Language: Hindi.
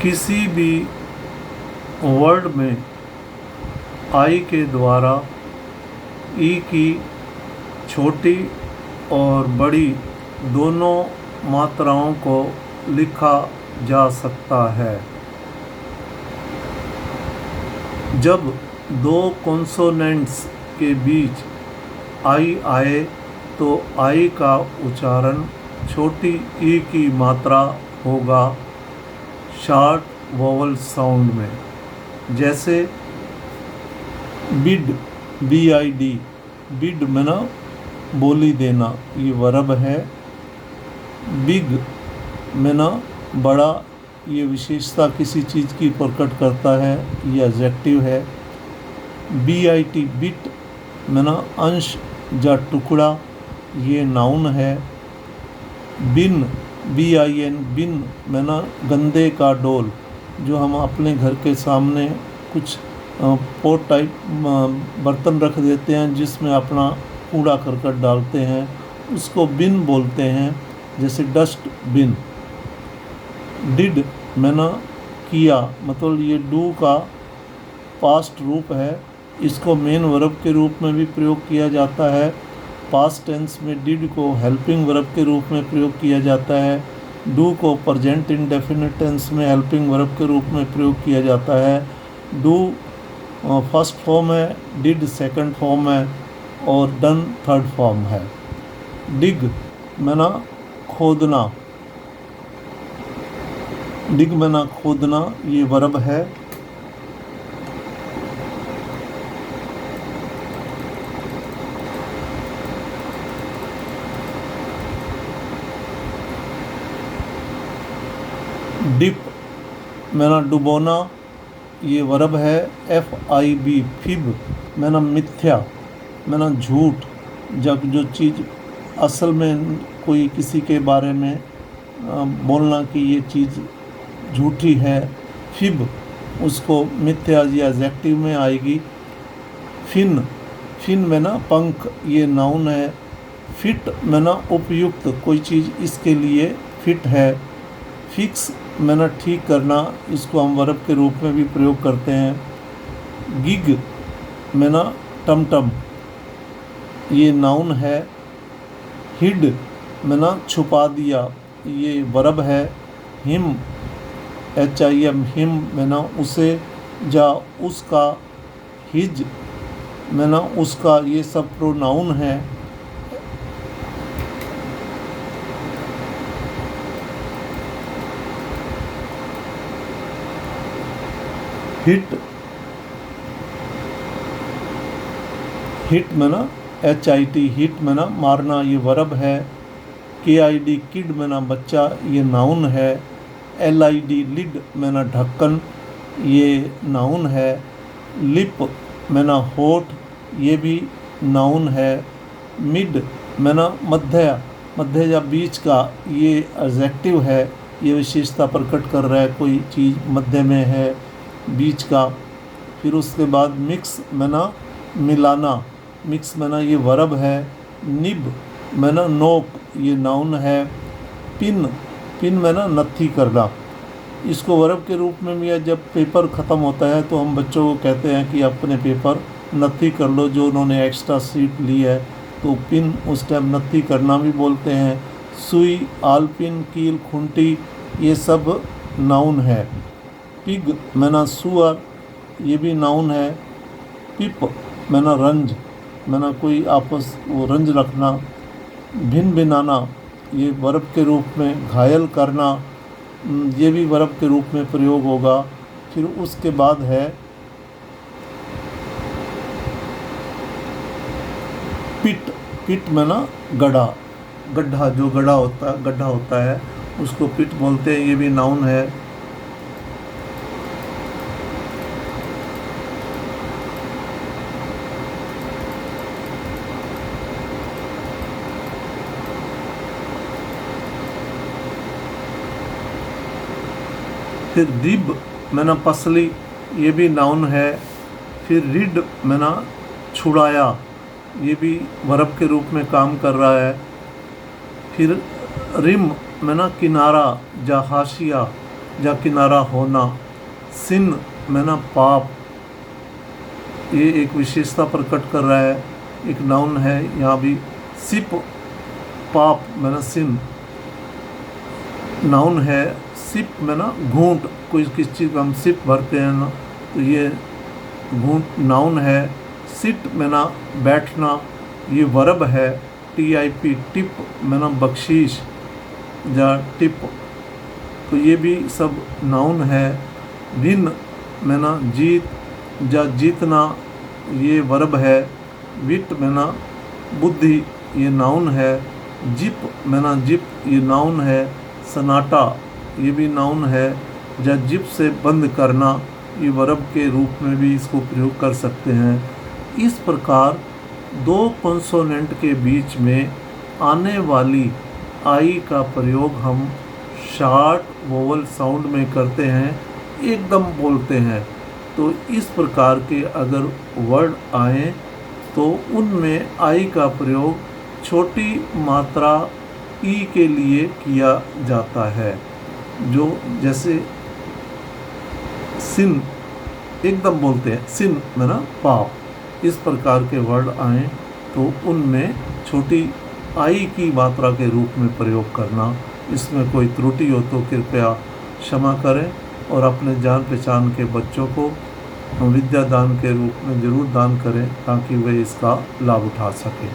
किसी भी वर्ड में आई के द्वारा ई की छोटी और बड़ी दोनों मात्राओं को लिखा जा सकता है। जब दो कॉन्सोनेंट्स के बीच आई आए तो आई का उच्चारण छोटी ई की मात्रा होगा शॉर्ट वोवल साउंड में, जैसे बिड BID, बिड में ना बोली देना, ये वर्ब है। बिग में ना बड़ा, ये विशेषता किसी चीज़ की प्रकट करता है, ये एडजेक्टिव है। BIT, बिट में ना अंश या टुकड़ा, ये नाउन है। बिन BIN, बिन में ना गंदे का डोल, जो हम अपने घर के सामने कुछ पोट टाइप बर्तन रख देते हैं जिसमें अपना कूड़ा करकट डालते हैं, उसको बिन बोलते हैं, जैसे डस्ट बिन। डिड में ना किया, मतलब ये डू का पास्ट रूप है, इसको मेन वर्ब के रूप में भी प्रयोग किया जाता है। पास्ट टेंस में डिड को हेल्पिंग वर्ब के रूप में प्रयोग किया जाता है। डू को प्रेजेंट इंडेफिनिट टेंस में हेल्पिंग वर्ब के रूप में प्रयोग किया जाता है। डू फर्स्ट फॉर्म है, डिड सेकंड फॉर्म है और डन थर्ड फॉर्म है। डिग में ना खोदना, डिग में ना खोदना, ये वर्ब है। डिप में ना डुबोना, ये वर्ब है। FIB, फिब में ना मिथ्या, में ना झूठ, जब जो चीज़ असल में कोई किसी के बारे में बोलना कि ये चीज़ झूठी है, फिब उसको मिथ्या या एडजेक्टिव में आएगी। फिन, फिन में ना पंख, ये नाउन है। फिट में ना उपयुक्त, कोई चीज़ इसके लिए फिट है। फिक्स में ना ठीक करना, इसको हम वर्ब के रूप में भी प्रयोग करते हैं। गिग में ना टमटम, ये नाउन है। हिड में ना छुपा दिया, ये वर्ब है। हिम HIM, हिम में ना उसे या उसका। हिज में ना उसका, ये सब प्रोनाउन है। हिट, हिट में ना HIT, हिट में ना मारना, ये वर्ब है। KID, किड में ना बच्चा, ये नाउन है। LID, लिड में ना ढक्कन, ये नाउन है। लिप में ना होठ, ये भी नाउन है। मिड में ना मध्य, मध्य या बीच का, ये एडजेक्टिव है, ये विशेषता प्रकट कर रहा है कोई चीज़ मध्य में है, बीच का। फिर उसके बाद मिक्स में ना मिलाना, मिक्स में ना ये वर्ब है। निब में ना नोक, ये नाउन है। पिन, पिन में ना नत्थी करना, इसको वर्ब के रूप में भी, जब पेपर ख़त्म होता है तो हम बच्चों को कहते हैं कि अपने पेपर नत्थी कर लो, जो उन्होंने एक्स्ट्रा सीट ली है, तो पिन उस टाइम नत्थी करना भी बोलते हैं। सुई, आलपिन, कील, खूंटी, ये सब नाउन है। पिग में ना सुअर, ये भी नाउन है। पिप में ना रंज, में ना कोई आपस वो रंज रखना। भिन भिनाना, ये वर्ब के रूप में। घायल करना, ये भी वर्ब के रूप में प्रयोग होगा। फिर उसके बाद है पिट, पिट में ना गड्ढा, गड्ढा जो गड्ढा होता है उसको पिट बोलते हैं, ये भी नाउन है। फिर रिब में ना पसली, ये भी नाउन है। फिर रिड में ना छुड़ाया, ये भी वर्ब के रूप में काम कर रहा है। फिर रिम में ना किनारा या हाशिया, या किनारा होना। सिन में ना पाप, ये एक विशेषता प्रकट कर रहा है, एक नाउन है। यहाँ भी सिप पाप में ना सिन नाउन है। सिप में ना घूंट, कोई किस चीज़ का हम सिप भरते हैं ना, तो ये घूंट नाउन है। सिट में ना बैठना, ये वर्ब है। TIP टिप में ना बख्शीश या टिप, तो ये भी सब नाउन है। विन में ना जीत या जीतना, ये वर्ब है। विट में ना बुद्धि, ये नाउन है। जिप में ना जिप, ये नाउन है। सनाटा, ये भी नाउन है। या जिप से बंद करना, ये वर्ब के रूप में भी इसको प्रयोग कर सकते हैं। इस प्रकार दो कॉन्सोनेंट के बीच में आने वाली आई का प्रयोग हम शॉर्ट वोवल साउंड में करते हैं, एकदम बोलते हैं। तो इस प्रकार के अगर वर्ड आए तो उनमें आई का प्रयोग छोटी मात्रा ई के लिए किया जाता है। जो जैसे सिन एकदम बोलते हैं, सिन में ना पाप, इस प्रकार के वर्ड आए तो उनमें छोटी आई की मात्रा के रूप में प्रयोग करना। इसमें कोई त्रुटि हो तो कृपया क्षमा करें और अपने जान पहचान के बच्चों को विद्या दान के रूप में ज़रूर दान करें ताकि वे इसका लाभ उठा सकें।